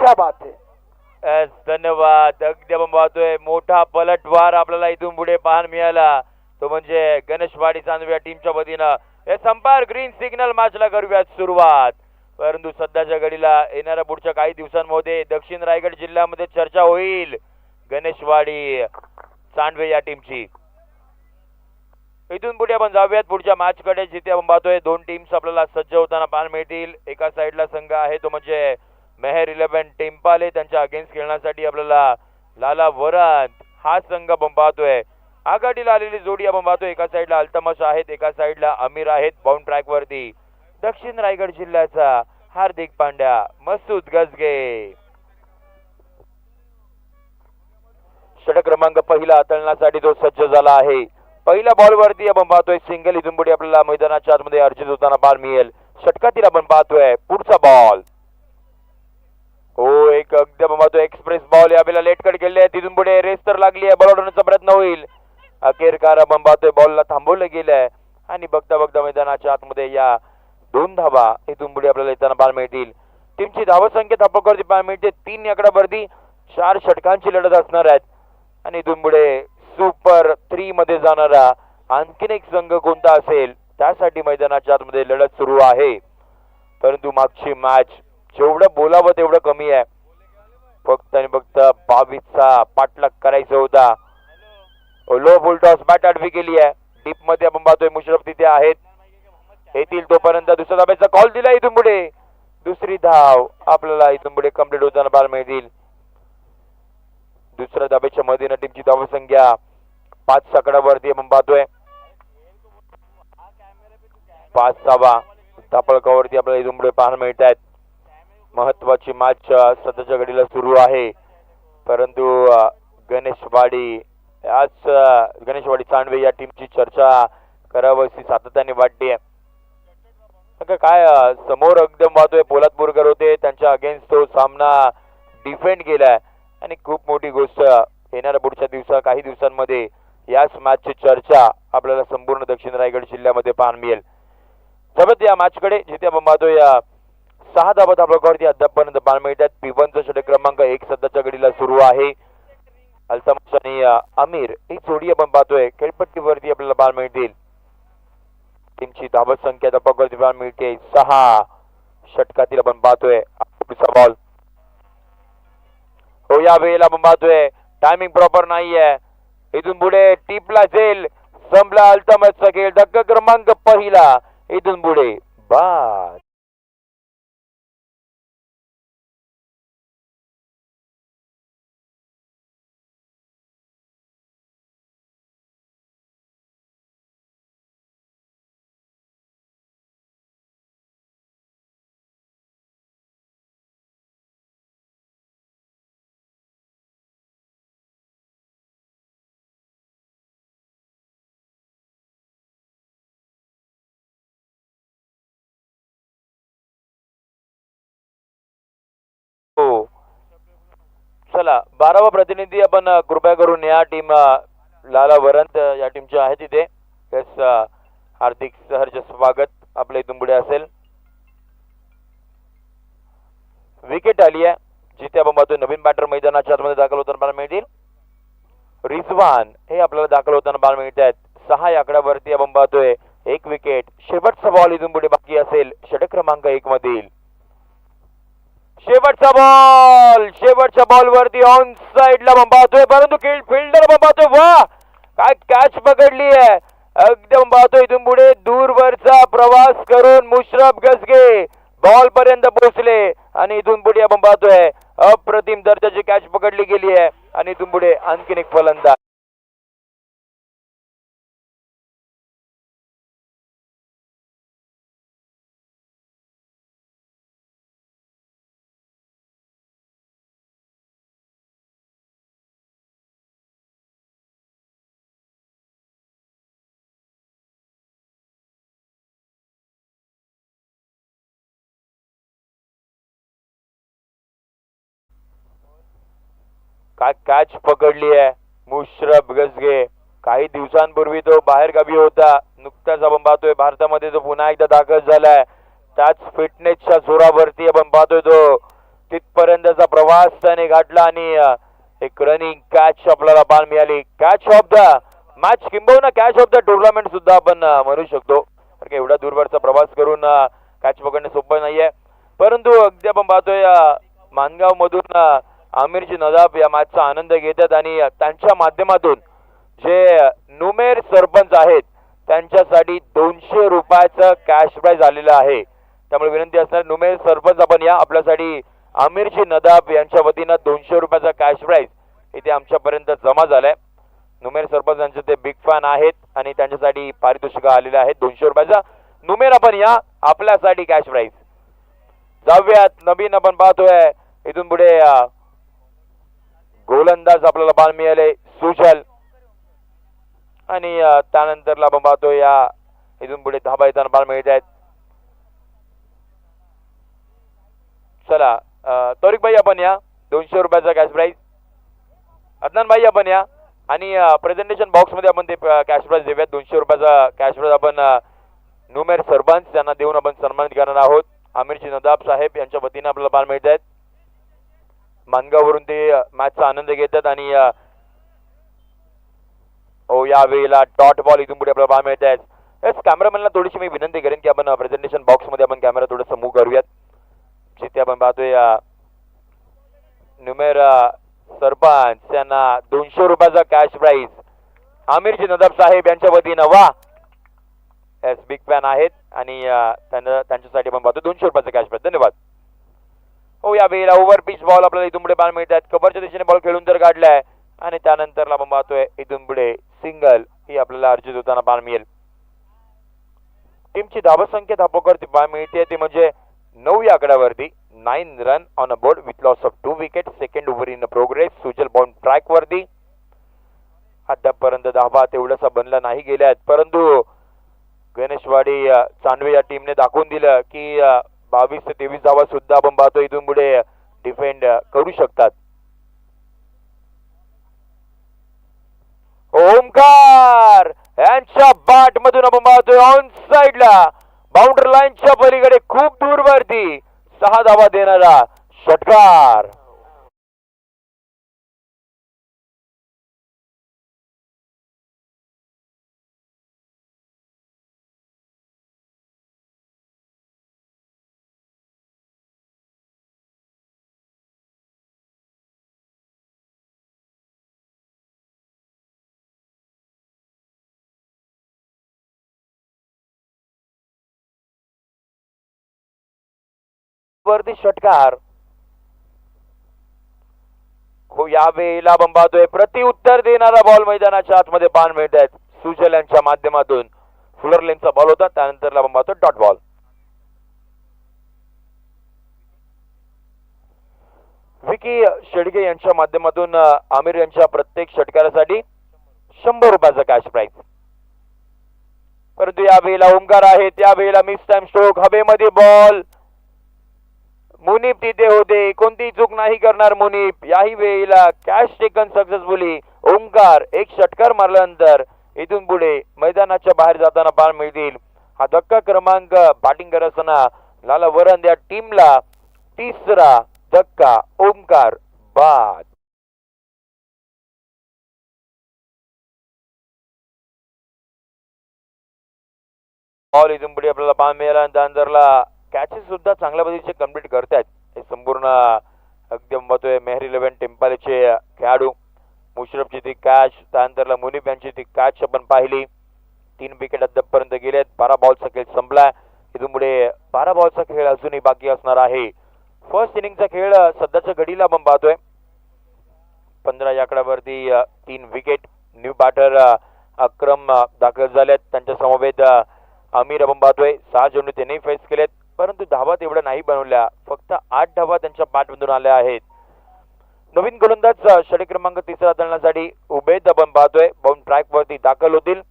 क्या बात है. धन्यवाद. अगदी आपण पाहतोय मोठा पलटवार आपल्याला इथून पुढे पाहायला मिळाला. तो म्हणजे गणेशवाडी चांदवे या टीमच्या वतीनं हे संपार ग्रीन सिग्नल मॅचला करूयात सुरुवात. परंतु सध्याच्या घडीला येणाऱ्या पुढच्या काही दिवसांमध्ये दक्षिण रायगड जिल्ह्यामध्ये चर्चा होईल गणेशवाडी चांदवे या टीमची. इथून पुढे आपण जाऊयात पुढच्या मॅच कडे, जिथे आपण पाहतोय दोन टीम्स आपल्याला सज्ज होताना पाहायला मिळतील. एका साइडला संघ आहे तो म्हणजे मेहर 11 टेम्पाले, त्यांच्या अगेन्स्ट खेळण्यासाठी आपल्याला लाला वरंत हा संघ आपण पाहतोय. आघाडीला आलेली जोडी आपण पाहतोय, एका साइडला अल्तमश आहेत, एका साइडला अमीर आहेत बाउंड ट्रॅक वरती. दक्षिण रायगड जिल्ह्याचा हार्दिक पांड्या, मसूद गजगे. षटक क्रमांक पहिला हाताळण्यासाठी तो सज्ज झाला आहे. पहिल्या बॉल वरती आपण पाहतोय सिंगल इथून पुढे आपल्याला मैदानाच्या आतमध्ये अर्जित होताना पाहायला मिळेल. षटकातील आपण पाहतोय पुढचा बॉल. हो, एक अगदी आपण पाहतोय एक्सप्रेस बॉल यावेळेला लेट कट केले आहे. तिथून पुढे रेस तर लागली आहे, बॉल उडवण्याचा प्रयत्न होईल. अखेरकार आपण पाहतोय बॉलला थांबवलं गेलंय आणि बघता बघता मैदानाच्या आतमध्ये या 2 धावा इथून पुढे आपल्याला येताना पाहायला मिळतील. टीमची धावसंख्या धापकवरती पाहायला मिळते 3 आकड्यावरती 4 षटकांची लढत असणार आहेत. आणि इथून पुढे सुपर 3 मध्ये जाणारा आणखीन एक संघ कोणता असेल त्यासाठी मैदानाच्या आतमध्ये लढत सुरू आहे. परंतु मागची मॅच जेवढं बोलावं तेवढं कमी आहे. फक्त आणि फक्त 22चा पाठलाग करायचा होता. लो फुल टॉस बॅट आडवी केली आहे. डीप मध्ये आपण पाहतोय मुशरफ तिथे आहेत, येतील तोपर्यंत दुसऱ्या धाब्याचा कॉल दिला. इथून पुढे दुसरी धाव आपल्याला इथून पुढे कंप्लीट होताना पाहायला मिळतील. दुसऱ्या धाब्याच्या मधीने टीमची धावसंख्या 5 आकड्यावरती आपण पाहतोय. 5 धावा धापळकावरती आपल्याला इथून पुढे पाहायला मिळत आहेत. महत्वाची मॅच सध्याच्या घडीला सुरू आहे. परंतु गणेशवाडी चांदवे या टीमची चर्चा करावीशी सातत्याने वाटते. काय समोर एकदम पाहतोय पोलादपूरकर होते, त्यांच्या अगेन्स्ट तो सामना डिफेंड केलाय आणि खूप मोठी गोष्ट येणाऱ्या पुढच्या काही दिवसांमध्ये याच मॅचची चर्चा आपल्याला संपूर्ण दक्षिण रायगड जिल्ह्यामध्ये पाहायला मिळेल. जबत या मॅच कडे जिथे आपण पाहतोय 6 धावा धापकावरती अद्यापपर्यंत पाहायला मिळतात. P1चा षटक क्रमांक 1 सध्याच्या घडीला सुरू आहे. अल्तमश आणि अमीर ही जोडी आपण पाहतोय खेळपट्टीवरती आपल्याला पाहायला मिळतील. टीमची धावत संख्या धापकावरती पाहायला मिळते 6. षटकातील आपण पाहतोय पुढचा बॉल. हो, या वेळेला आपण पाहतोय टायमिंग प्रॉपर नाहीये. इथून पुढे टिपला जाईल. संपला अल्तमशचा खेळ. धक्का क्रमांक पहिला इथून पुढे बाद. हो, चला 12वा प्रतिनिधी आपण कृपया करून या टीम लाला वरंत या टीमचे आहे तिथे. यस, हार्दिक सहर्ष स्वागत आपल्या इथून पुढे असेल. विकेट आली आहे, जिथे आपण पाहतोय नवीन बॅटर मैदानाच्या आतमध्ये दाखल होताना पाहायला मिळतील. रिजवान हे आपल्याला दाखल होताना पाहायला मिळत आहेत. 6 आकड्यावरती आपण पाहतोय 1 विकेट. शेवटचा बॉल इथून पुढे बाकी असेल षटक क्रमांक 1 मधील. शेवटच्या बॉल वरती ऑन साइडला आपण पाहतोय, परंतु फिल्डर आपण पाहतोय. वा, काय कॅच पकडली आहे. एकदम पाहतोय इथून पुढे दूरवरचा प्रवास करून मुशरफ गजगे बॉल पर्यंत पोहोचले आणि इथून पुढे आपण पाहतोय अप्रतिम दर्जाची कॅच पकडली गेली आहे आणि इथून पुढे आणखीन एक फलंदाज. काय कॅच पकडली आहे मुशरफ गजगे. काही दिवसांपूर्वी तो बाहेर गावी होता. नुकताच आपण पाहतोय भारतामध्ये तो पुन्हा एकदा दाखल झालाय. त्याच फिटनेसच्या जोरावरती आपण पाहतोय तो तिथपर्यंतचा प्रवास त्याने गाठला आणि एक रनिंग कॅच आपल्याला पाहायला मिळाली. कॅच ऑफ द मॅच किंबहुना कॅच ऑफ द टुर्नामेंट सुद्धा आपण म्हणू शकतो, कारण की एवढा दूरवरचा प्रवास करून कॅच पकडणे सोपं नाहीये. परंतु अगदी आपण पाहतोय मानगाव मधून आमिरजी नदाब या मॅचचा आनंद घेतात आणि त्यांच्या माध्यमातून जे नुमेर सरपंच आहेत त्यांच्यासाठी 200 रुपयाचं कॅश प्राइज आलेलं आहे. त्यामुळे विनंती असणार नुमेर सरपंच आपण या, आपल्यासाठी आमिरजी नदाब यांच्या वतीनं 200 रुपयाचा कॅश प्राइज इथे आमच्यापर्यंत जमा झालाय. नुमेर सरपंच यांचे ते बिग फॅन आहेत आणि त्यांच्यासाठी पारितोषिक आलेले आहेत 200 रुपयाचा. नुमेर आपण या, आपल्यासाठी कॅश प्राइज. जाऊयात नवीन आपण पाहतोय इथून पुढे गोलंदाज आपल्याला पाहायला मिळाले सुजल आणि त्यानंतरला आपण पाहतोय या इथून पुढे धाबा येताना पाहायला मिळत आहेत. चला तौरिक भाई आपण या, 200 रुपयाचा कॅश प्राइज. अदनान भाई आपण या आणि प्रेझेंटेशन बॉक्स मध्ये आपण ते कॅश प्राइज देऊयात. 200 रुपयाचा कॅश प्राइज आपण नुमेर सरपंच यांना देऊन आपण सन्मानित करणार आहोत. आमिरजी नदाब साहेब यांच्या वतीने आपल्याला पाहायला मिळत आहेत. मानगाववरून ते मॅचचा आनंद घेतात आणि यावेळेला डॉट बॉल इथून पुढे आपल्याला पाहायला मिळत आहेत. यस, कॅमेरामॅनला थोडीशी मी विनंती करेन की आपण प्रेझेंटेशन बॉक्स मध्ये आपण कॅमेरा थोडंसं मूव्ह करूयात. जिथे आपण पाहतोय नुमेर सरपंच यांना 200 रुपयाचा कॅश प्राइज आमिरजी नदाब साहेब यांच्या वतीनं. वा, एस, बिग फॅन आहेत आणि त्यांच्यासाठी आपण पाहतो 200 रुपयाचा कॅश प्राइज. धन्यवाद. या वेळेला ओव्हर पिच बॉल आपल्याला इथून पुढे पाहायला मिळतात. कव्हरच्या दिशेने बॉल खेळून तर काढलाय आणि त्यानंतरला आपण पाहतोय इथून पुढे सिंगल ही आपल्याला अर्जित होताना पाहायला मिळेल. टीमची धावसंख्या धापकर पाहायला मिळते ती म्हणजे 9 या आकड्यावरती. 9 run on a board with loss of 2 wicket. Second over in progress. Sujal bond track वरती. अद्यापपर्यंत धाबा तेवढासा बनला नाही गेल्या आहेत, परंतु गणेशवाडी चांडवे या टीमने दाखवून दिलं की 22 ते 23 धावा सुद्धा आपण पाहतो इथून पुढे डिफेंड करू शकतात. ओमकार यांच्या बॅट मधून आपण पाहतोय ऑन साइडला बाउंड्री लाईनच्या पलीकडे खूप दूरवरती 6 धावा देणारा षटकार. वरती षटकार. यावेळेला आपण पाहतोय प्रतिउत्तर देणारा बॉल मैदानाच्या आतमध्ये पाहायला मिळत आहेत. सुजल यांच्या माध्यमातून फुलर लेनचा बॉल होता, त्यानंतर आपण पाहतो डॉट बॉल. विकी शेडगे यांच्या माध्यमातून आमिर यांच्या प्रत्येक षटकारासाठी 100 रुपयाचा कॅश प्राइज. परंतु यावेळेला ओंकार आहे, त्यावेळेला मिस टाइम स्ट्रोक. हवेमध्ये बॉल. मुनीप तिथे होते, कोणतीही चूक नाही करणार मुनीप. याही वेळेला कॅच टेकन सक्सेसफुली. ओंकार एक षटकार मारल्यानंतर इथून पुढे मैदानाच्या बाहेर जाताना पाहायला मिळतील. हा धक्का क्रमांक बॅटिंग करत असताना लाला वरंद या टीमला 3रा धक्का. ओंकार बाद. बॉल इथून पुढे आपल्याला पाहायला मिळाला. त्यानंतरला कॅचेस सुद्धा चांगल्या पद्धतीचे कंप्लीट करतायत हे संपूर्ण अगदी बघतोय मेहरी 11 टेम्पालेचे खेळाडू. मुशरफची ती कॅच, त्यानंतरला मुनीप यांची ती कॅच आपण पाहिली. 3 विकेट अद्यापपर्यंत गेलेत. 12 बॉलचा खेळ संपलाय. इथून पुढे 12 बॉलचा खेळ अजूनही बाकी असणार आहे. फर्स्ट इनिंगचा खेळ सध्याच्या घडीला आपण पाहतोय. 15 या आकड्यावरती 3 विकेट. न्यू बॅटर अक्रम दाखल झालेत. त्यांच्या समवेत आमिर आपण पाहतोय 6 चेंडू त्यांनी फेस केलेत, परंतु धावा तेवढ्या नाही बनवल्या. फक्त 8 धावा त्यांच्या बॅटमधून आल्या आहेत. नवीन गोलंदाज षटक क्रमांक 3 हाताळण्यासाठी उबेद आपण पाहतोय बाउंड ट्रॅक वरती दाखल होतील.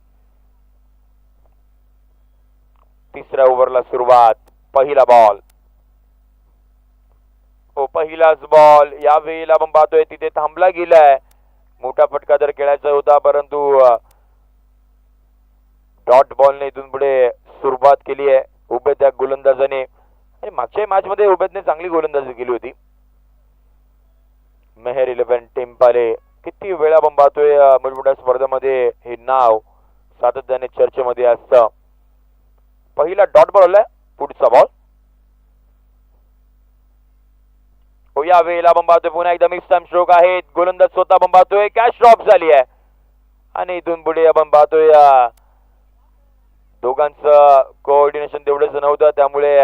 3ऱ्या ओव्हरला सुरुवात. पहिला बॉल. पहिलाच बॉल. यावेळेला आपण पाहतोय तिथे थांबला गेलाय. मोठा फटका तर खेळायचा होता, परंतु डॉट बॉलने इथून पुढे सुरुवात केली आहे उबेद या गोलंदाजाने. आणि मागच्या मॅच मध्ये उबेदने चांगली गोलंदाजी केली होती. मेहर 11 टेम्पाले. किती वेळा आपण पाहतोय मोठमोठ्या स्पर्धेमध्ये हे नाव सातत्याने चर्चेमध्ये असतं. पहिला डॉट बॉल आलाय. पुढचा बॉल. हो, या वेळेला आपण पाहतोय पुन्हा एकदा मिक्स टाइम स्ट्रोक आहेत. गोलंदाज स्वतः आपण पाहतोय कॅच ड्रॉप झाली आहे आणि इथून पुढे आपण पाहतोय दोघांचं कोऑर्डिनेशन तेवढंच नव्हतं, त्यामुळे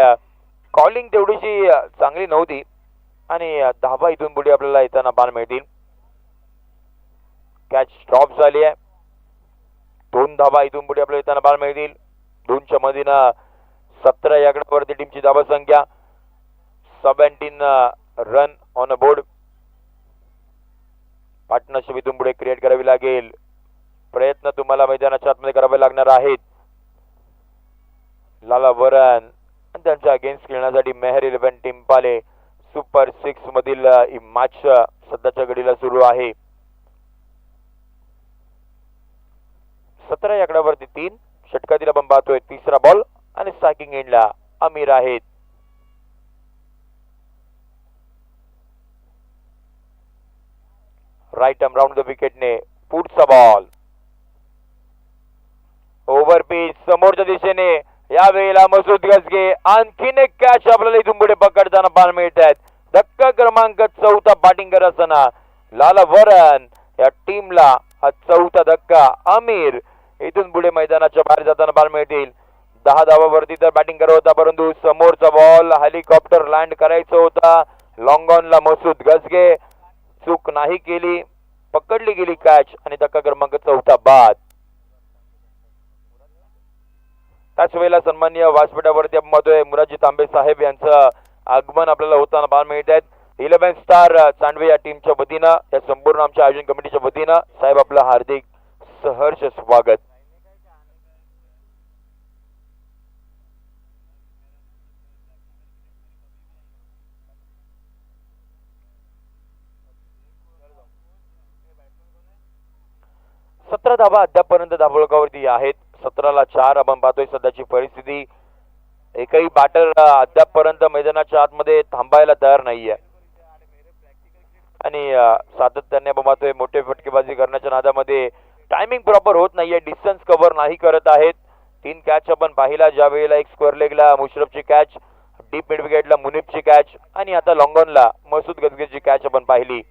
कॉलिंग तेवढीशी चांगली नव्हती आणि धावा इथून पुढे आपल्याला येताना पाहायला मिळतील. कॅच ड्रॉप झाली आहे. 2 धावा इथून पुढे आपल्याला येताना पाहायला मिळतील. 2च्या मधीनं 17 या आकड्यावरती टीमची धावा संख्या. 17 run on a board. Partnership इथून पुढे क्रिएट करावी लागेल. प्रयत्न तुम्हाला मैदानाच्या आतमध्ये करावे लागणार आहेत. लाला वरन आणि त्यांच्या अगेन्स्ट खेळण्यासाठी मेहर 11 टिम्पाले. सुपर 6 मधील ही मॅच सध्याच्या घडीला सुरू आहे. 17 या आकड्यावरती 3 षटकातील आपण पाहतोय. तिसरा बॉल आणि स्ट्रायकिंग एंडला अमीर आहेत. राईट आर्म राऊंड द विकेटने. पुढचा बॉल ओव्हर पिच समोरच्या दिशेने. या वेळेला मसूद गजगे आणखीन एक कॅच आपल्याला इथून पुढे पकडताना पाहायला मिळत आहेत. धक्का क्रमांक 4 बॅटिंग करत असताना लाला वरन या टीमला हा 4था धक्का. अमीर इथून पुढे मैदानाच्या बाहेर जाताना पाहायला मिळतील. 10 धावावरती तर बॅटिंग करत होता, परंतु समोरचा बॉल हेलिकॉप्टर लँड करायचा होता. लॉंग ऑनला मसूद गजगे चूक नाही केली, पकडली गेली कॅच आणि धक्का क्रमांक 4 बाद. त्याच वेळेला सन्माननीय व्यासपीठावरती आपण पाहतोय मुराजी तांबे साहेब यांचं आगमन आपल्याला होताना पाहायला मिळत आहेत. 11 स्टार चांडवे या टीमच्या वतीनं, या संपूर्ण आमच्या आयोजन कमिटीच्या वतीनं साहेब आपलं हार्दिक सहर्ष स्वागत. सतरा धावा अद्यापर्यंत धावफलकावरती आहेत. 17ला 4 आपण पाहतोय सध्याची परिस्थिती. एकही बॅटर अद्यापर्यंत मैदानाच्या आतमध्ये थांबायला तयार नाहीये आणि सातत्याने आपण पाहतोय मोठे फटकेबाजी करण्याच्या नादामध्ये टायमिंग प्रॉपर होत नाहीये. डिस्टन्स कव्हर नाही करत आहेत. 3 कॅच आपण पाहिला. ज्या वेळेला एक स्क्वेअर लेगला मुशरफची कॅच, डीप मिड विकेटला मुनीफची कॅच आणि आता लॉंगॉनला मसूद गजगेची कॅच आपण पाहिली.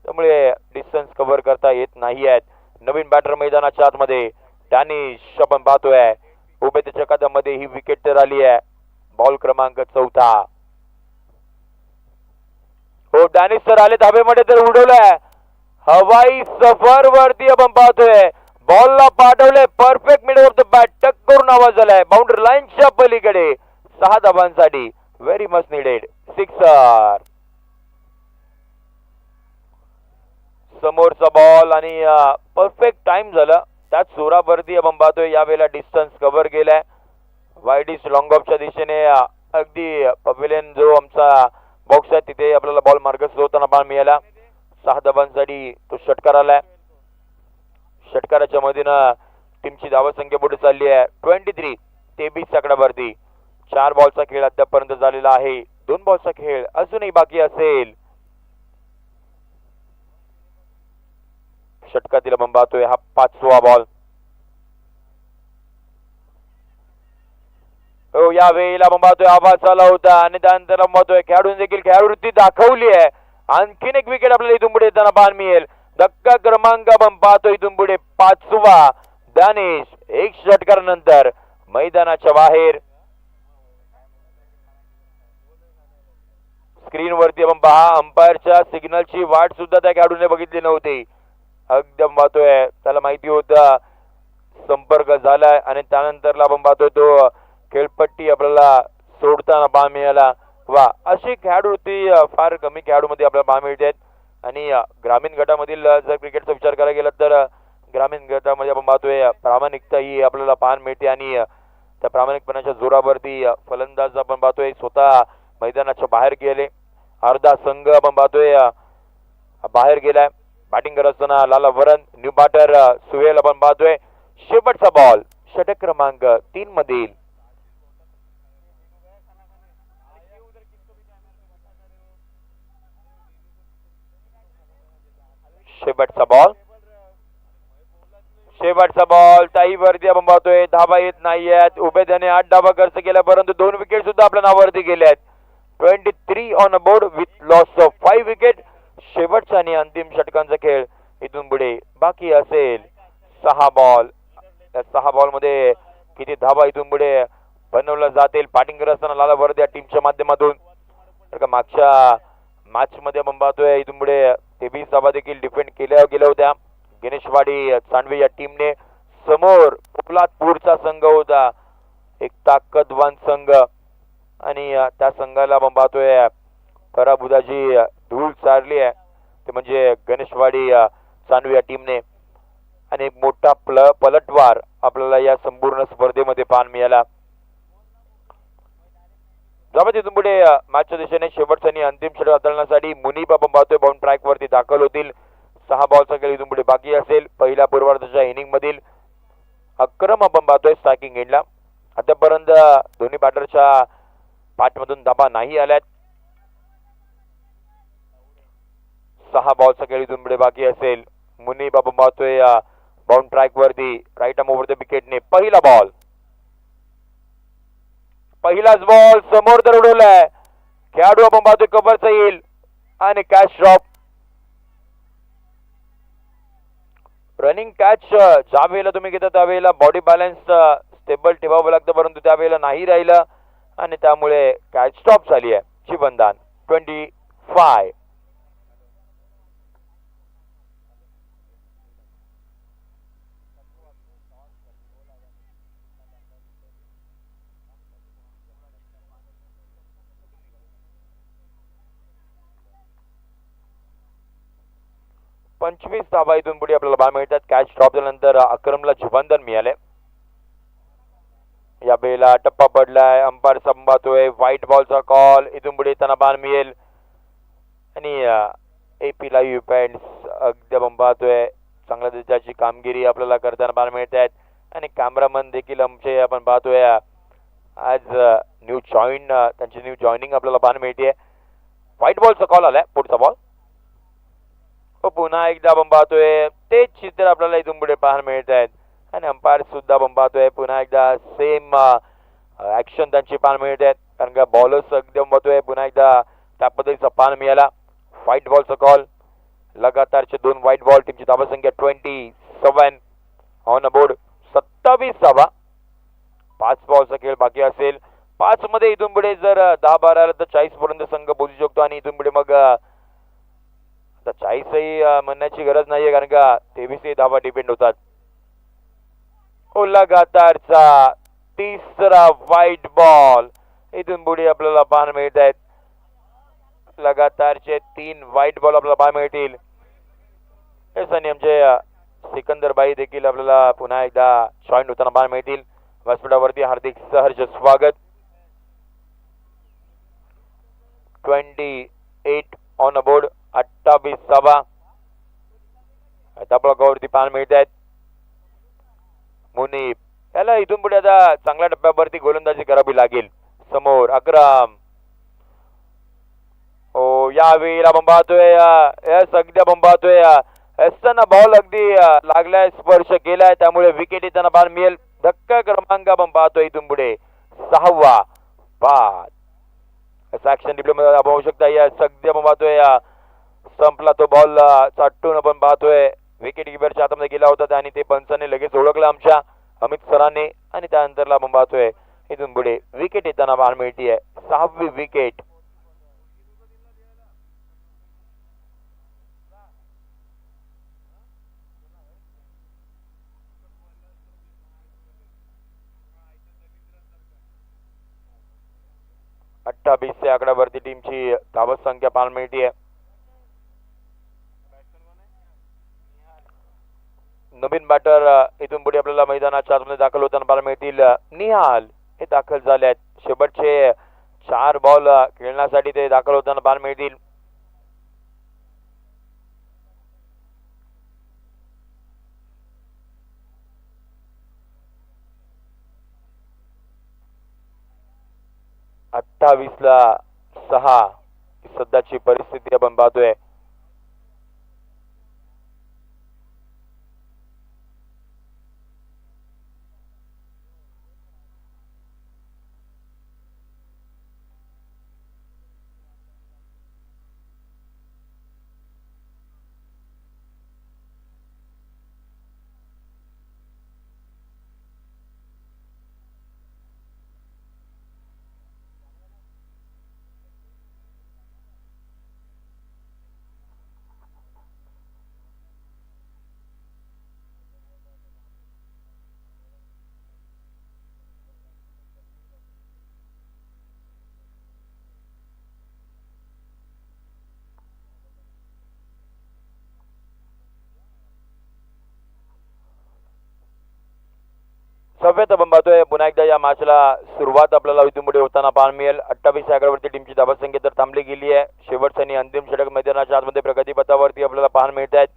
त्यामुळे डिस्टन्स कव्हर करता येत नाही आहेत. नवीन बॅटर मैदानाच्या आतमध्ये डॅनिश आपण पाहतोय. उभे चकादामध्ये ही विकेट तर आली आहे. बॉल क्रमांक 4. हो, डॅनिश सर आले धाबेमध्ये तर उडवलंय. हवाई सफर वरती आपण पाहतोय. बॉलला पाठवले perfect mid of the bat, टक करून आवाज आलाय बाउंड्री लाईनच्या पलीकडे. 6 धावांसाठी व्हेरी मच निडेड. सिक्सर. समोरचा बॉल आणि परफेक्ट टाइम झाला. त्याच जोरावरती आपण पाहतोय यावेळेला डिस्टन्स कव्हर केलाय. वाईडिश लॉंग ऑफच्या दिशेने अगदी पवेलियन जो आमचा बॉक्स आहे तिथे आपल्याला बॉल मार्गस्थ होताना पाहायला मिळाला. 6 धावांसाठी तो षटकार आलाय. षटकाराच्या मधीनं टीमची धावसंख्या पुढे चालली आहे 23. 23 आकड्यावरती. 4 बॉलचा खेळ अद्यापर्यंत झालेला आहे. 2 बॉलचा खेळ अजूनही बाकी असेल. षटकातील आपण पाहतोय हा 5वा बॉल. हो, या वेळेला आपण पाहतोय आवाज आला होता आणि त्यानंतर आपण पाहतोय खेळाडून देखील खेळाडूवृत्ती दाखवली आहे. आणखीन एक विकेट आपल्याला इथून पुढे येताना पाहायला मिळेल. धक्का क्रमांक आपण पाहतोय इथून पुढे 5वा. दानिश एक षटकारानंतर मैदानाच्या बाहेर. स्क्रीनवरती आपण पहा अंपायरच्या सिग्नलची वाट सुद्धा त्या खेळाडूने बघितली नव्हती. एकदम पाहतोय त्याला माहिती होता संपर्क झालाय आणि त्यानंतर आपण पाहतोय तो खेळपट्टी आपल्याला सोडताना पाहायला मिळाला. वा, अशी खेळाडूवृत्ती फार कमी खेळाडूमध्ये आपल्याला पाहायला मिळते. आणि ग्रामीण गटामधील जर क्रिकेटचा विचार करायला गेला तर ग्रामीण गटामध्ये आपण पाहतोय प्रामाणिकता ही आपल्याला पाहायला मिळते आणि त्या प्रामाणिकपणाच्या जोरावरती फलंदाज आपण पाहतोय स्वतः मैदानाच्या बाहेर गेले. अर्धा संघ आपण पाहतोय बाहेर गेलाय. बॅटिंग करत असताना लाला वरन, न्यू बॅटर सुहेल आपण पाहतोय. शेवटचा बॉल षटक क्रमांक 3 मधील. शेवटचा बॉल ताईवरती आपण पाहतोय. धाबा येत नाहीयेत. उभे त्याने 8 धाबा खर्च केला परंतु 2 विकेट सुद्धा आपल्या नावावरती गेले आहेत. 23 on a board with loss of 5 wicket. शेवटचा आणि अंतिम षटकांचा खेळ इथून पुढे बाकी असेल. 6 बॉल. त्या 6 बॉल मध्ये किती धाबा इथून पुढे बनवला जातील. बॅटिंग करत असताना लाला वर्दे या टीमच्या माध्यमातून मागच्या मॅच मध्ये आपण पाहतोय इथून पुढे 23 धाबा देखील डिफेंड गेल्या होत्या. गणेशवाडी चांडवे या टीमने. समोर पोलादपूरचा संघ होता, एक ताकदवान संघ, आणि त्या संघाला आपण पाहतोय पराभूताची धूळ चारली आहे ते म्हणजे गणेशवाडी चांडवे या टीमने. आणि एक मोठा पलटवार आपल्याला या संपूर्ण स्पर्धेमध्ये पाहायला मिळाला. तिथून पुढे मॅचच्या दिशेने शेवटचा आणि अंतिम षटक हाताळण्यासाठी मुनीब आपण पाहतोय बाउंड ट्रॅक वरती दाखल होतील. 6 बॉलचा खेळ इथून पुढे बाकी असेल. पहिल्या पूर्वार्धाच्या इनिंग मधील अक्रम आपण पाहतोय स्ट्रायकिंग एंडला. आतापर्यंत दोन्ही बॅटरच्या पाठमधून धाबा नाही आल्यात. 6 बॉलचा खेळ इथून पुढे बाकी असेल. मुनीब आपण पाहतोय बाउंड ट्रॅक वरती राईट आर्म ओव्हर द विकेटने. पहिलाच बॉल समोर तर उडवलाय. खेळाडू आपण पाहतोय कव्हरचा येईल आणि कॅच ड्रॉप. रनिंग कॅच ज्या वेळेला तुम्ही घेता त्यावेळेला बॉडी बॅलन्स स्टेबल ठेवावं लागतं परंतु त्यावेळेला नाही राहिलं आणि त्यामुळे कॅच स्टॉप झाली आहे. जीवनदान 25. पंचवीस धाबा इथून पुढे आपल्याला बाहेर मिळतात. कॅच ड्रॉप झाल्यानंतर अक्रमला जीवनदान मिळाले. या वेळेला टप्पा पडलाय. अंपायर संभातोय व्हाईट बॉलचा कॉल. इथून पुढे त्यांना बाण मिळेल आणि एपी लाईव्ह पॅन्ट्स अगदी आपण पाहतोय चांगल्या त्याची कामगिरी आपल्याला करताना बाण मिळत आहेत. आणि कॅमेरामन देखील आमचे आपण पाहतोय आज त्यांची न्यू जॉईनिंग आपल्याला बाण मिळते. व्हाईट बॉलचा कॉल आलाय. पुढचा बॉल. पुन्हा एकदा आपण पाहतोय तेच चित्र आपल्याला इथून पुढे पाहायला मिळत आहेत आणि अंपायर सुद्धा आपण पाहतोय पुन्हा एकदा सेम ऍक्शन त्यांची पाहायला मिळत आहेत कारण का बॉलर्स अगदी पाहतोय पुन्हा एकदा त्या पद्धतीचा पान मिळाला. व्हाईट बॉलचा कॉल. लगातारचे 2 white ball. टीमची धावा संख्या 27 ऑन बोर्ड. 27 धावा. 5 बॉलचा खेळ बाकी असेल. 5 मध्ये इथून पुढे जर 10-12 आलं तर 40 पर्यंत संघ पोहोचू शकतो आणि इथून पुढे मग 40ही म्हणण्याची गरज नाहीये कारण का 23 धावा डिपेंड होतात. लगातारचा 3रा व्हाईट बॉल इथून पुढे आपल्याला पाहायला मिळत आहेत. लगातारचे 3 व्हाईट बॉल आपल्याला पाहायला मिळतील. आणि आमचे सिकंदर बाई देखील आपल्याला पुन्हा एकदा जॉईन होताना पाहायला मिळतील. व्यासपीठावरती हार्दिक सहर्ष स्वागत. 28 ऑन बोर्ड. 28 धावा आता आपल्या गौरती पाहायला मिळत आहेत. मुनीब याला इथून पुढे आता चांगल्या टप्प्यावरती गोलंदाजी करावी लागेल. समोर अक्रम. यावेळेला आपण पाहतोय अगदी आपण पाहतोय असताना बॉल अगदी लागलाय, स्पर्श केलाय त्यामुळे विकेट येताना बाण मिळेल. धक्का क्रमांक आपण पाहतोय इथून पुढे 6वा बाद. ऍक्शन डिप्लोमध्ये आपण पाहू शकता. या अगदी आपण पाहतोय संपला तो बॉल चाटून आपण पाहतोय विकेट किपरच्या हातामध्ये गेला होता आणि ते पंचाने लगेच ओळखलं आमच्या अमित सरांनी आणि त्यानंतरला आपण पाहतोय इथून पुढे विकेट येताना बाण मिळतीये. 6वी विकेट. च्या आकड्यावरती टीमची धावत संख्या पाहायला मिळतीये. नवीन बॅटर इथून पुढे आपल्याला मैदानाच्या आतमध्ये दाखल होताना पाहायला मिळतील. निहाल हे दाखल झाले आहेत. शेवटचे 4 बॉल खेळण्यासाठी ते दाखल होताना पाहायला मिळतील. ला 6 सध्याची परिस्थिती आपण पाहतोय. 6व्या बंबातोय. पुन्हा एकदा या मॅचला सुरुवात आपल्याला इथून पुढे होताना पाहायला मिळेल. 28 अकरावरती टीमची धावसंख्या तर थांबली गेली आहे. शेवटचं आणि अंतिम षटक मैदानाच्या आतमध्ये प्रगतीपथावरती आपल्याला पाहायला मिळत आहेत.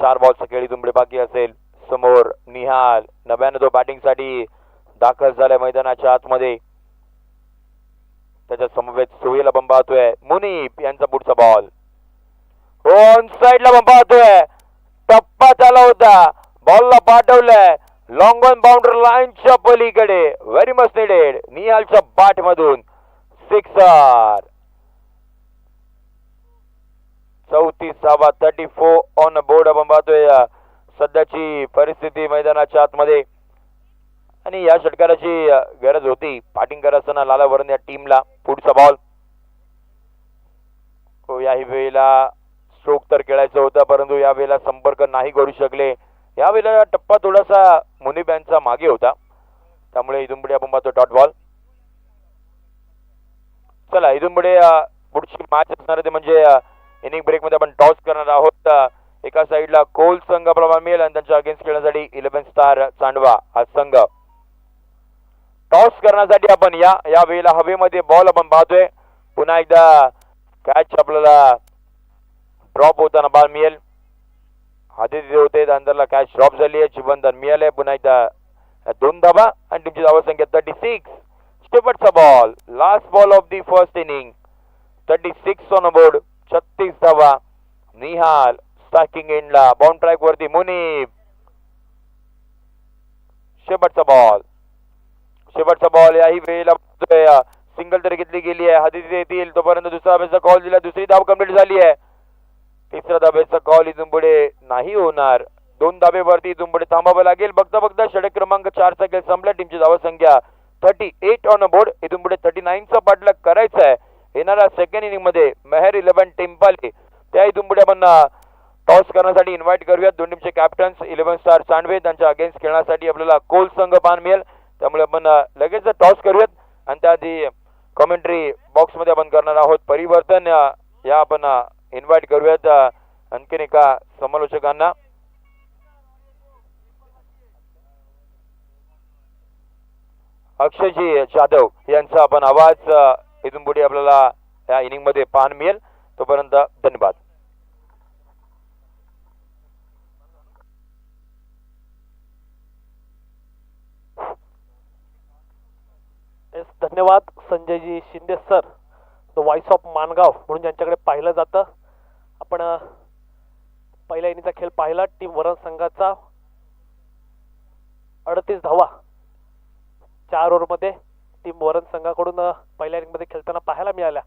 4 बॉलचा खेळ इथून पुढे बाकी असेल. समोर निहाल नव्यानं तो बॅटिंगसाठी दाखल झालाय मैदानाच्या आतमध्ये. त्याच्या समवेत सोयीला बंबातोय. मुनीप यांचा पुढचा बॉल ऑन साइडला बंबातोय. टप्पा झाला होता. बॉलला पाठवलाय लॉंग ऑन बाउंड्री लाईनच्या पलीकडे. Very much needed. निहालच्या बॅट मधून सिक्सर. 34 34 ऑन बोर्ड बंबातोय. सध्याची परिस्थिती मैदानाच्या आतमध्ये आणि या षटकाराची गरज होती. बॅटिंग करत असताना लालावरण या टीमला. पुढचा बॉल याही वेळेला स्ट्रोक तर खेळायचं होतं परंतु या वेळेला संपर्क नाही करू शकले. या वेळेला टप्पा थोडासा मुनीब यांचा मागे होता त्यामुळे इथून पुढे आपण पाहतो डॉट बॉल. चला इथून पुढे पुढची मॅच असणार ते म्हणजे इनिंग ब्रेक मध्ये आपण टॉस करणार आहोत. एका साइडला कोल संघ प्रमाण मिळेल आणि त्यांच्या अगेन्स्ट खेळण्यासाठी 11 स्टार चांडवा हा संघ. टॉस करण्यासाठी आपण या वेळेला हवेमध्ये बॉल आपण पाहतोय. पुन्हा एकदा कॅच आपल्याला ड्रॉप होताना बॉल मिळेल. आदित्य होते त्यानंतरला कॅच ड्रॉप झाली आहे. चिबंधन मिळाले. पुन्हा एकदा 2 धावा आणि टीमची धावसंख्या 36. स्टेपटचा ball last ball of the first inning. 36 on board. 36 धावा. निहाल स्ट्रायकिंग एंडला बाउंड ट्रॅक वरती. मुनीब शेवटचा बॉल याही वेळेला सिंगल तरी घेतली गेली आहे. हाती येतील तोपर्यंत दुसरा धाब्याचा कॉल दिला. दुसरी धाव कंप्लीट झाली आहे. तिसऱ्या धाब्याचा कॉल इथून पुढे नाही होणार. 2 धाब्यावरती इथून पुढे थांबावं लागेल. बघता षटक क्रमांक 4 चा खेळ संपला. टीमची धावसंख्या 38 ऑन बोर्ड. इथून पुढे 39 चा पाठलाग करायचा आहे. येणाऱ्या सेकंड इनिंग मध्ये मेहर 11 टेम्पाले त्या इथून पुढे आपण टॉस करण्यासाठी इन्व्हाइट करूयात. दोन टीमचे कॅप्टन्स 11 स्टार चांडवे त्यांच्या अगेन्स्ट खेळण्यासाठी आपल्याला कोल संघ पाहायला मिळेल. त्यामुळे आपण लगेच टॉस करूयात आणि त्याआधी कॉमेंट्री बॉक्स मध्ये आपण करणार आहोत परिवर्तन. या आपण इन्व्हाइट करूयात आणखीन एका समालोचकांना. अक्षयजी जाधव यांचा आपण आवाज इथून पुढे आपल्याला या इनिंग मध्ये पाहायला मिळेल. तोपर्यंत धन्यवाद. धन्यवाद Sanjay ji Shinde sir. The voice of Mangaon म्हणून ज्यांच्याकडे पाहिलं जातं. आपण पहिल्या इनिंगचा खेळ पाहिला. टीम वरण संघाचा 38 धावा 4 ओव्हरमध्ये टीम वरण संघाकडून पहिल्या इनिंग मध्ये खेळताना पाहायला मिळाल्या.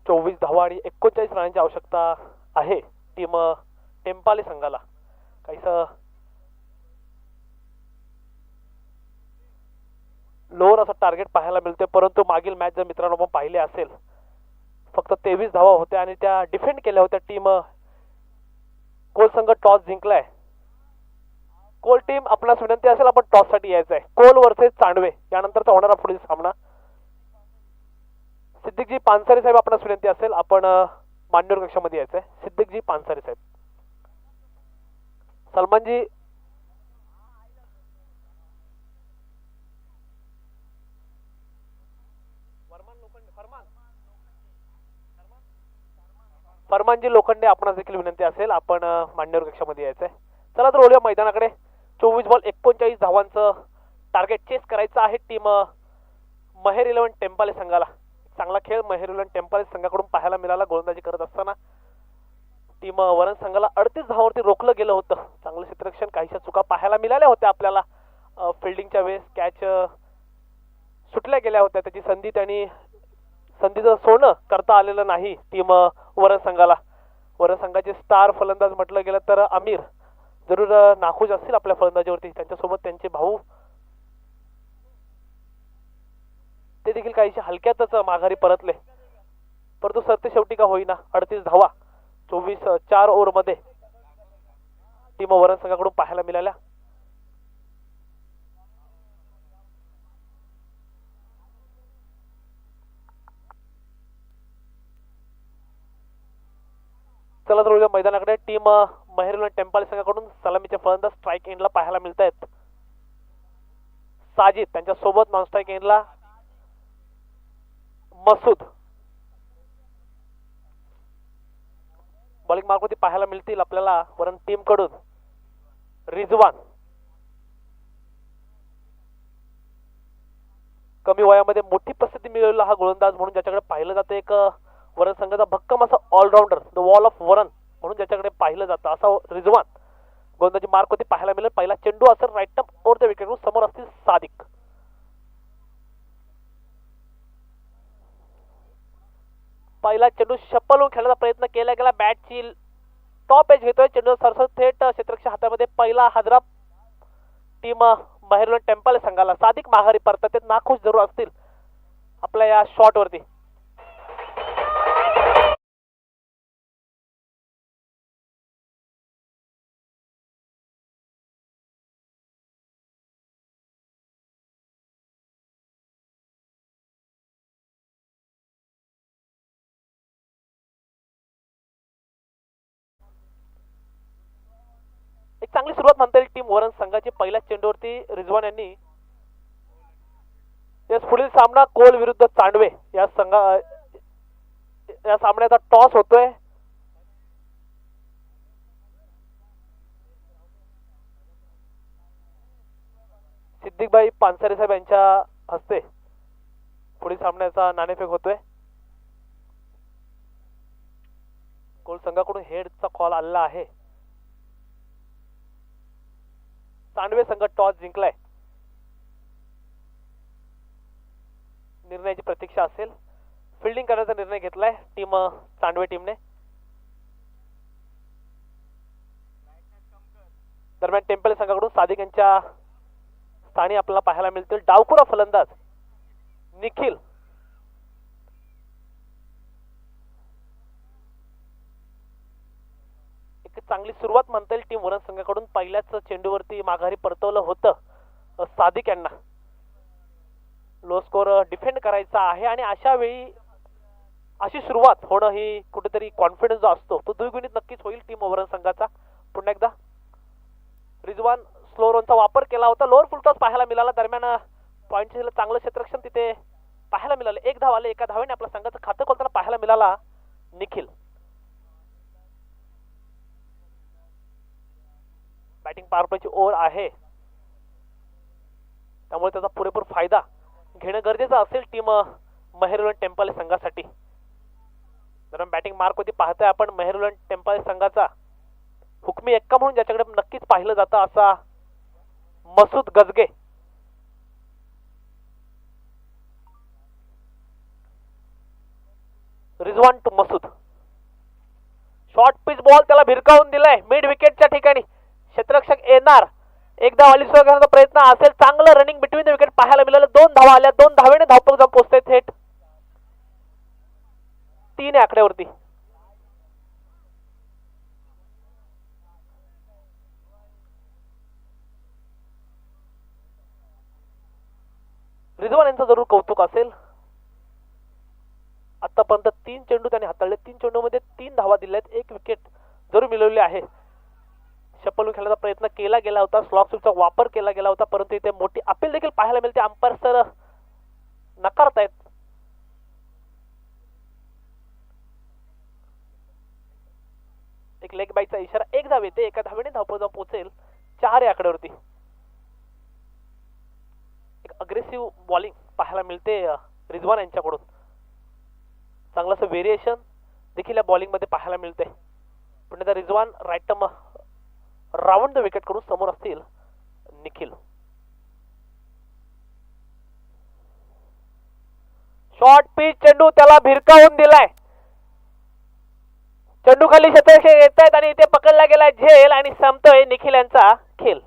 24 धावा आणि 39 रनांची आवश्यकता आहे टीम टेम्पाले संघाला. काहीसं लोअर असं टार्गेट पाहायला मिळते परंतु मागील मॅच जर मित्रांनो आपण पाहिले असेल फक्त 23 धावा होत्या आणि त्या डिफेंड केल्या होत्या. टीम कोल संघ टॉस जिंकलाय. कोल टीम आपणास विनंती असेल आपण टॉस साठी यायचं आहे. कोल वर्सेस चांडवे यानंतरचा होणारा पुढील सामना. सिद्दीकजी पानसरे साहेब आपणास विनंती असेल आपण मान्यवर कक्षामध्ये यायचं आहे. सिद्दीकजी पानसरे साहेब. सलमानजी फरमानजी लोखंडे आपणास देखील विनंती असेल आपण मान्यवर कक्षामध्ये यायचं आहे. चला तर ओळूया मैदानाकडे. 24 बॉल 39 धावांचं टार्गेट चेस करायचं आहे टीम मेहर 11 टेम्पाले संघाला. चांगला खेळ मेहर 11 टेम्पाले संघाकडून पाहायला मिळाला. गोलंदाजी करत असताना टीम वरण संघाला 38 धावांवरती रोखलं गेलं होतं. चांगलं क्षेत्ररक्षण काहीशा चुका पाहायला मिळाल्या होत्या आपल्याला. फिल्डिंगच्या वेळेस कॅच सुटल्या गेल्या होत्या. त्याची संधीचं सोनं करता आलेलं नाही टीम वरण संघाला. वरण संघाचे स्टार फलंदाज म्हटलं गेलं तर आमिर जरूर नाखुश असतील आपल्या फलंदाजीवरती. त्यांच्यासोबत त्यांचे भाऊ ते देखील काहीशे हलक्यातच माघारी परतले परंतु सरते शेवटी का होईना 38 धावा 4 ओव्हरमध्ये टीम वरण संघाकडून पाहायला मिळाल्या. चला तर मैदानाकडे टीम मेहर 11 टेम्पाले संघाकडून सलामीचे फलंदाज स्ट्राईक एंडला पाहायला मिळत आहेत. साजिद, त्यांच्यासोबत नॉन स्ट्राईक एंडला मसूद. बॉलिंग मार्कवरती पाहायला मिळतील आपल्याला वरून टीम कडून रिजवान. कमी वयामध्ये मोठी प्रसिद्धी मिळवलेला हा गोलंदाज म्हणून ज्याच्याकडे पाहिलं जातं, एक वरण संघाचा भक्कम असा ऑलराऊंडर, द वॉल ऑफ वरण म्हणून ज्याच्याकडे पाहिलं जातं असा रिजवान गोलंदाजी मार्क होती पाहायला मिळेल. पहिला चेंडू असेल राईट टप ओव्हर द विकेट, समोर असतील सादिक. पहिला चेंडू शप्पलून खेळण्याचा प्रयत्न केला गेला, बॅटची टॉप एज घेतोय, चेंडू सरसर थेट क्षेत्ररक्षक हातामध्ये. पहिला हादरा टीम महेरुलन टेम्पल संघाला. सादिक माघारी परतात, ते नाखुश जरूर असतील आपल्या या शॉट वरती. एक चांगली सुरुवात म्हणता येईल टीम वरण संघाची. पहिल्या चेंडूवरती रिजवान यांनी. याच पुढील सामना कोल विरुद्ध चांडवे या सामन्याचा टॉस होतोय. सिद्दीकभाई पानसरे साहेब यांच्या हस्ते पुढील सामन्याचा नाणेफेक होतोय. कोल संघाकडून हेडचा कॉल आलेला आहे. चांडवे संघ टॉस जिंकलाय. निर्णयाची प्रतीक्षा असेल. फिल्डिंग करण्याचा निर्णय घेतलाय टीम चांडवे टीमने. दरम्यान टेम्पल संघाकडून सादिक यांच्या स्थानी आपल्याला पाहायला मिळतील डावखुरा फलंदाज निखिल. एक चांगली सुरुवात म्हणता येईल टीम वरण संघाकडून. पहिल्याच चेंडूवरती माघारी परतवलं होतं सादिक यांना. लो स्कोर डिफेंड करायचा आहे आणि अशा वेळी अशी सुरुवात होणं ही कुठेतरी कॉन्फिडन्स जो असतो तो द्विगुणित नक्कीच होईल टीम वरण संघाचा. पुन्हा एकदा रिजवान स्लो रनचा वापर केला होता. लोअर फुल टॉस पाहायला मिळाला. दरम्यान पॉईंटचे चांगलं क्षेत्ररक्षण तिथे पाहायला मिळालं. एक धाव आले, एका धावेने आपल्या संघाचं खातं खोलताना पाहायला मिळाला निखिल. बॅटिंग पॉवर प्लेची ओव्हर आहे त्यामुळे त्याचा पुरेपूर फायदा घेणं गरजेचं असेल टीम महेरुलन टेम्पल संघासाठी. दरम्यान बॅटिंग मार्क होती पाहताय आपण महेरुलन टेम्पल संघाचा हुकमी एक्का म्हणून ज्याच्याकडे नक्कीच पाहिलं जातं असा मसूद गजगे. Rizwan to Masood. Short pitch ball त्याला भिरकावून दिलाय मिड विकेटच्या ठिकाणी. क्षेत्ररक्षक येणार. एकदा वाली सुरू करण्याचा प्रयत्न असेल. चांगलं रनिंग बिटवीन द विकेट पाहायला मिळालं. 2 धावा आल्या. 2 धावेने धावपक जाऊन पोहोचते थेट 3 आकड्यावरती. रिजवान यांचं जरूर कौतुक असेल. आतापर्यंत 3 चेंडू त्यांनी हाताळले. 3 चेंडूमध्ये 3 धावा दिल्यात. 1 विकेट जरूर मिळवली आहे. शप्पलून खेळण्याचा प्रयत्न केला गेला होता. स्लॉक स्वीपचा वापर केला गेला होता परंतु इथे मोठी अपील देखील पाहायला मिळते. अंपायर सर नकारतायत. एक लेग बाईचा इशारा. 1 धाव येते. एका धावेने धावपळ जाऊन पोहोचेल 4 या आकड्यावरती. एक अग्रेसिव्ह बॉलिंग पाहायला मिळते रिजवान यांच्याकडून. चांगलंसं व्हेरिएशन देखील या बॉलिंग मध्ये पाहायला मिळते. पण Rizwan right arm round the wicket कडून समोर असतील निखिल. शॉर्ट पिच चेंडू त्याला भिरकावून दिलाय. चेंडू खाली क्षेत्ररक्षक येत आहेत आणि इथे पकडला गेलाय झेल आणि संपतोय निखिल यांचा खेळ.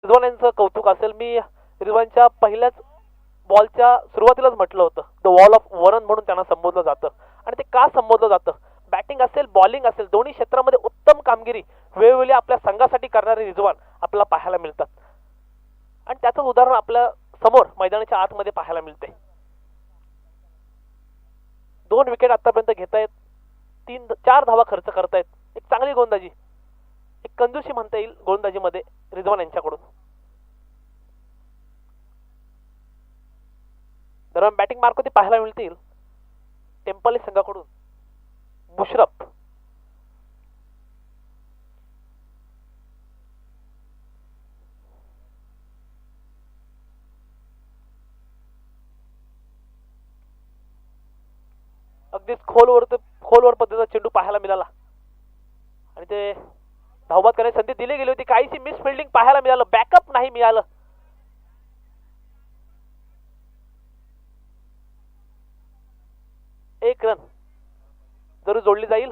रिजवान यांचं कौतुक असेल. मी रिजवानच्या पहिल्याच बॉलच्या सुरुवातीलाच म्हटलं होतं द वॉल ऑफ वरण म्हणून त्यांना संबोधलं जातं. आणि ते का संबोधलं जातं? बॅटिंग असेल बॉलिंग असेल दोन्ही क्षेत्रामध्ये उत्तम कामगिरी वेळोवेळी आपल्या संघासाठी करणारे रिजवान आपल्याला पाहायला मिळतात. आणि आणि त्याचं उदाहरण आपल्या समोर मैदानाच्या आतमध्ये पाहायला मिळते. 2 विकेट आतापर्यंत घेतायत, 4 धावा खर्च करतायत. एक चांगली गोलंदाजी, एक कंजूसी म्हणता येईल गोलंदाजीमध्ये रिजवान यांच्याकडून. दरम्यान बॅटिंग मार्क होती पाहायला मिळतील टेम्पल संघाकडून मुशरफ. अगदीच खोलवर पद्धतीचा चेंडू पाहायला मिळाला आणि ते धावबाद करण्याची संधी दिली गेली होती. काहीशी मिस फिल्डिंग पाहायला मिळालं, बॅकअप नाही मिळालं. एक रन जरूर जोडली जाईल.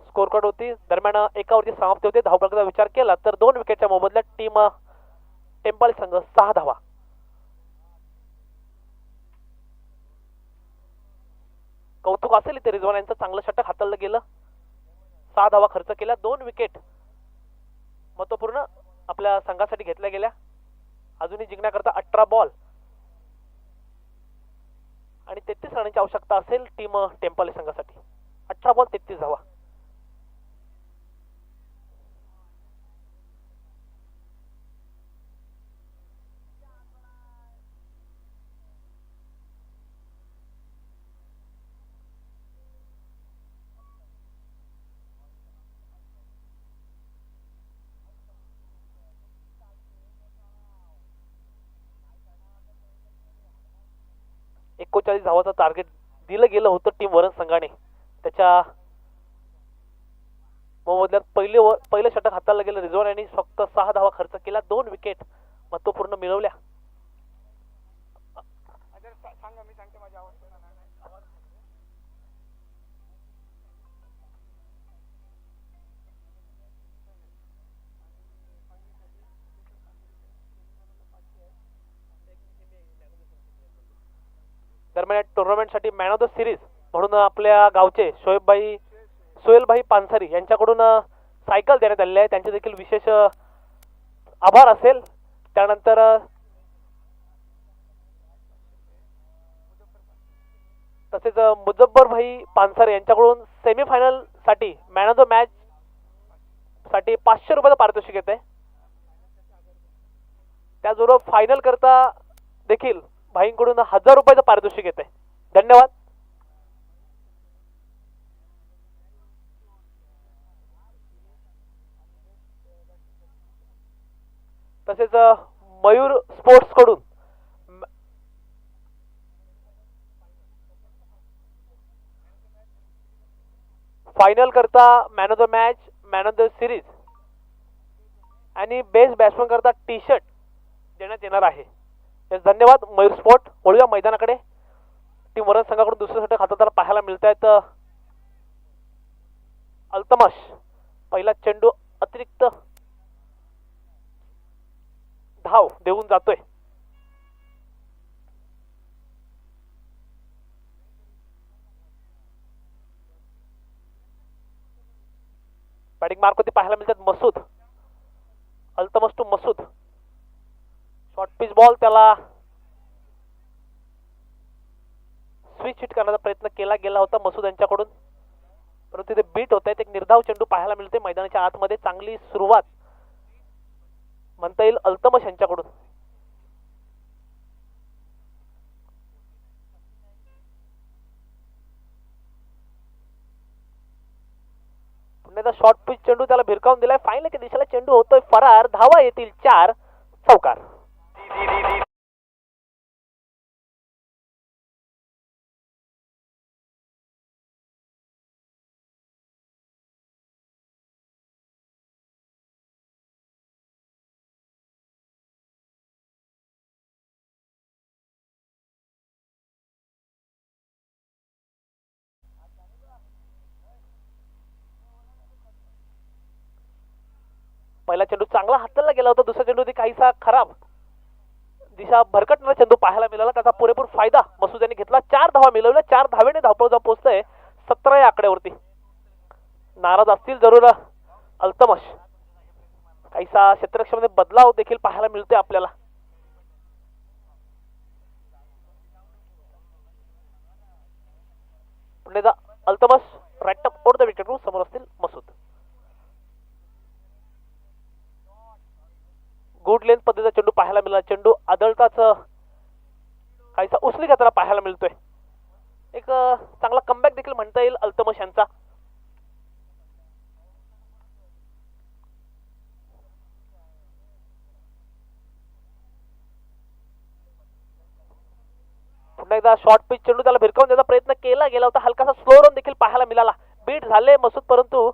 स्कोर कार्ड होती दरम्यान एकावरती समाप्ती होते. धावफलकाचा विचार केला तर 2 विकेटच्या मोबदल्यात टीम टेम्पल संघ 6 धावा. कौतुक असेल इथे रिजवान यांचं, चांगलं षटक हाताळलं गेलं. 6 धावा खर्च केल्या, 2 विकेट महत्वपूर्ण आपल्या संघासाठी घेतल्या गेल्या. अजूनही जिंकण्याकरता 18 बॉल आणि 33 रनांची आवश्यकता असेल टीम टेम्पल संघासाठी. 18 बॉल 33 धावा. एकोणचाळीस धावाचं टार्गेट दिलं गेलं होतं टीम वरण संघाने. त्याच्या मोबदल्यात पहिलं षटक हाताळलं गेलं. रिजवान यांनी फक्त 6 धावा खर्च केला, 2 विकेट महत्वपूर्ण मिळवल्या. दरम्यान टुर्नामेंटसाठी मॅन ऑफ द सिरीज म्हणून आपल्या गावचे सोहेलभाई पानसरी यांच्याकडून सायकल देण्यात आलेली आहे. त्यांचे देखील विशेष आभार असेल. त्यानंतर तसेच मुजफ्फरभाई पानसरे यांच्याकडून सेमीफायनल साठी मॅन ऑफ द मॅच साठी 500 रुपयाचं पारितोषिक येते. त्याचबरोबर फायनल करता देखील भाईंकडून 1000 रुपयाचं पारितोषिक येते. धन्यवाद. तसेच मयूर स्पोर्ट्स कडून फायनल करता man of the match, man of the series आणि बेस्ट बॅट्समन करता टी शर्ट देण्यात येणार आहे. धन्यवाद मयूर स्पोर्ट. वळूया मैदानाकडे. टीम वरण संघाकडून दुसरे षटक हाताळताना पाहायला मिळत आहेत. अल्तमश पहिला चेंडू अतिरिक्त धाव देऊन जातोय. बॅटिंग मार्क होती पाहायला मिळतात Masood. Altamash to Masood. Short pitch ball, त्याला स्विच हिट करण्याचा प्रयत्न केला गेला होता मसूद यांच्याकडून, परंतु तिथे बीट होत आहेत. एक निर्धाव चेंडू पाहायला मिळते मैदानाच्या आतमध्ये. चांगली सुरुवात म्हणता येईल अल्तमश यांच्याकडून. पुन्हा शॉर्ट पिच चेंडू त्याला भिरकावून दिलाय. फायनल की दिशेला चेंडू होतोय फरार. धावा येतील 4. चौकार. पहिला चेंडू चांगला हाताळला गेला होता. दुसरा चेंडू काहीसा खराब दिशा भरकटणारा चेंडू पाहायला मिळाला. त्याचा पुरेपूर फायदा मसूद यांनी घेतला. 4 धावा मिळवल्या. 4 धावेने धावपळ जाऊन पोहोचतंय 17 या आकड्यावरती. नाराज असतील जरूर अल्तमश. काहीसा क्षेत्ररक्षणामध्ये बदलाव देखील पाहायला मिळतोय आपल्याला. पुन्हा अल्तमस राईट अप ओर द विकेट रू समोर असतील मसूद. गुड लेंथ पद्धतीचा चेंडू पाहायला मिळाला. चेंडू आदळताच काहीसा उचली घेताना पाहायला मिळतोय. एक चांगला कमबॅक देखील म्हणता येईल अल्तमश यांचा. पुन्हा एकदा शॉर्ट पिच चेंडू त्याला भिरकावून द्यायचा प्रयत्न केला गेला होता. हलकासा स्लो रन देखील पाहायला मिळाला. बीट झाले मसूद, परंतु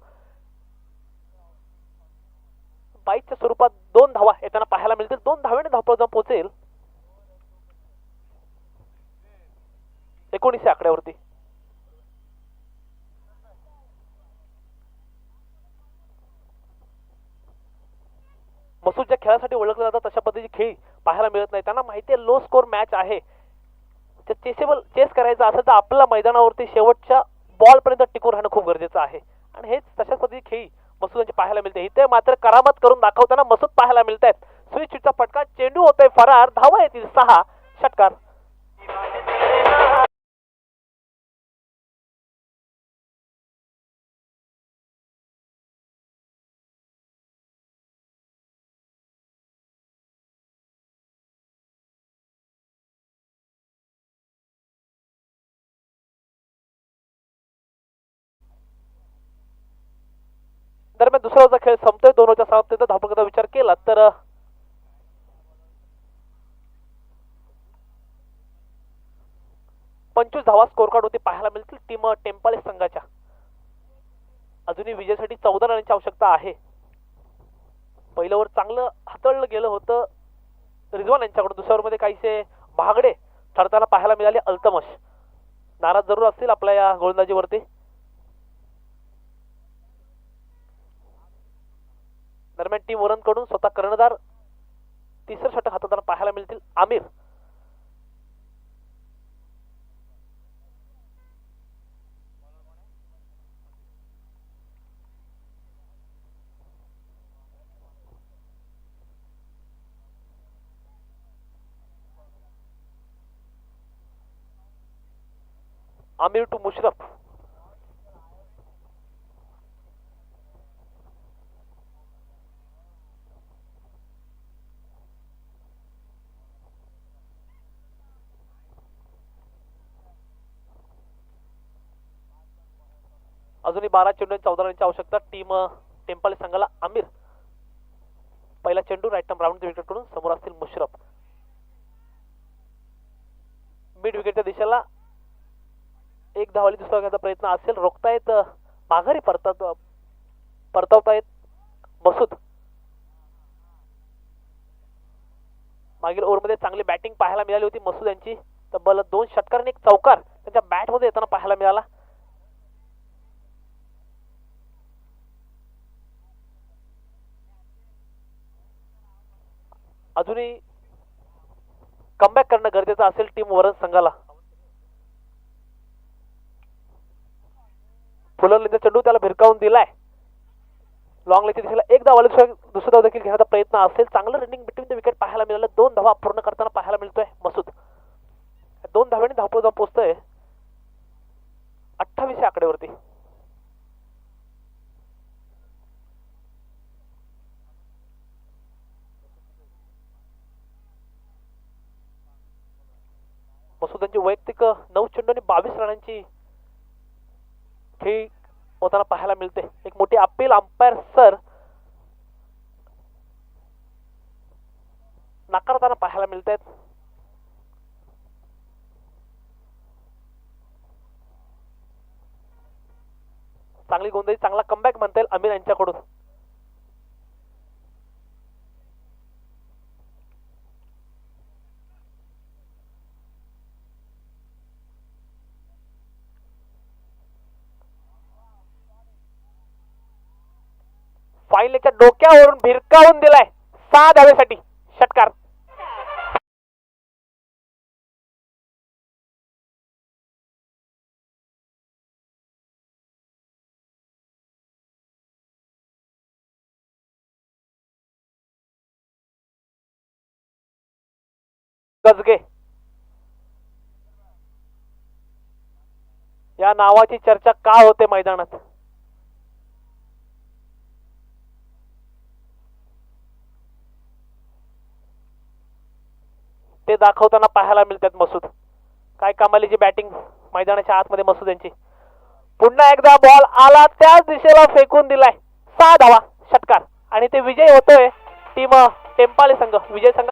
बाईकच्या स्वरूपात 2 धावा येताना पाहायला मिळतील. 2 धावेने धावपळ जाऊन पोहोचेल 19 आकड्यावरती. मसूद ज्या खेळासाठी ओळखले जातात तशा पद्धतीची खेळी पाहायला मिळत नाही. त्यांना माहिती आहे लो स्कोर मॅच आहे. चेस करायचं असेल तर आपल्या मैदानावरती शेवटच्या बॉल पर्यंत टिकून राहणं खूप गरजेचं आहे. आणि हेच तशाच पद्धतीची खेळी मसूद यांची पाहायला मिळते. इथे मात्र करामत करून दाखवताना मसूद पाहायला मिळत आहेत. स्विचचा फटका, चेंडू होतोय फरार. धावा येतील 6. षटकार. दरम्यान दुसरा ओव्हरचा खेळ संपतोय. 2 ओव्हरच्या समाप्तीचा धावपळीचा विचार केला तर 25 धावा स्कोर कार्ड होती पाहायला मिळतील टीम टेम्पाले संघाच्या. अजूनही विजयासाठी 14 रनांची आवश्यकता आहे. पहिलं ओव्हर चांगलं हाताळलं गेलं होतं रिजवान यांच्याकडून. दुसऱ्या ओव्हरमध्ये काहीसे महागडे ठरताना पाहायला मिळाले. अल्तमश नाराज जरूर असतील आपल्या या गोलंदाजीवरती. दरम्यान टीम वरणकडून स्वतः कर्णधार तिसरं षटक हाताळताना पाहायला मिळतील आमिर. आमिर टू मुशरफ. अजूनही 12 चेंडू 14 रनची आवश्यकता टीम टेम्पाले संघाला. आमिर पहिला चेंडू राईट आर्म राऊंड विकेट कडून समोर असतील मुशरफ. मिड विकेटच्या दिशेला एक धावाली दुसरा घ्यायचा प्रयत्न असेल. रोखतायत माघारी परतावतायत मसूद. मागील ओव्हरमध्ये चांगली बॅटिंग पाहायला मिळाली होती मसूद यांची. तब्बल 2 षटकार आणि 1 चौकार त्यांच्या बॅटमध्ये येताना पाहायला मिळाला. अजूनही कमबॅक करणं गरजेचं असेल टीम वरण संघाला. फुलरलीचा चेंडू त्याला भिरकावून दिलाय. लॉंग लेगच्या दिशेला एक धाव आली. दुसरा धाव देखील घेण्याचा प्रयत्न असेल. चांगलं रनिंग बिटवीन द विकेट पाहायला मिळालं. 2 धावा पूर्ण करताना पाहायला मिळतोय मसूद. 2 धाव्यांनी धावपळ जाऊन पोहोचतोय 28 आकड्यावरती. मसूद यांची वैयक्तिक 9 चेंडू आणि 22 रनांची खेळी होताना पाहायला मिळते. एक मोठी अपील अंपायर सर नाकारताना पाहायला मिळत आहेत. चांगली गोंधळी, चांगला कमबॅक म्हणता येईल आमिर यांच्याकडून. फाईनलच्या डोक्यावरून भिरकावून दिलाय 6 धावेसाठी. षटकार. गजगे या नावाची चर्चा का होते मैदानात? ते दाखवताना पाहायला मिळतात मसूद. काय कमालीची बॅटिंग मैदानाच्या आतमध्ये मसूद यांची. पुन्हा एकदा बॉल आला त्याच दिशेला फेकून दिलाय. 6 धावा षटकार आणि ते विजय होतोय टीम टेम्पाळे संघ. विजय संघ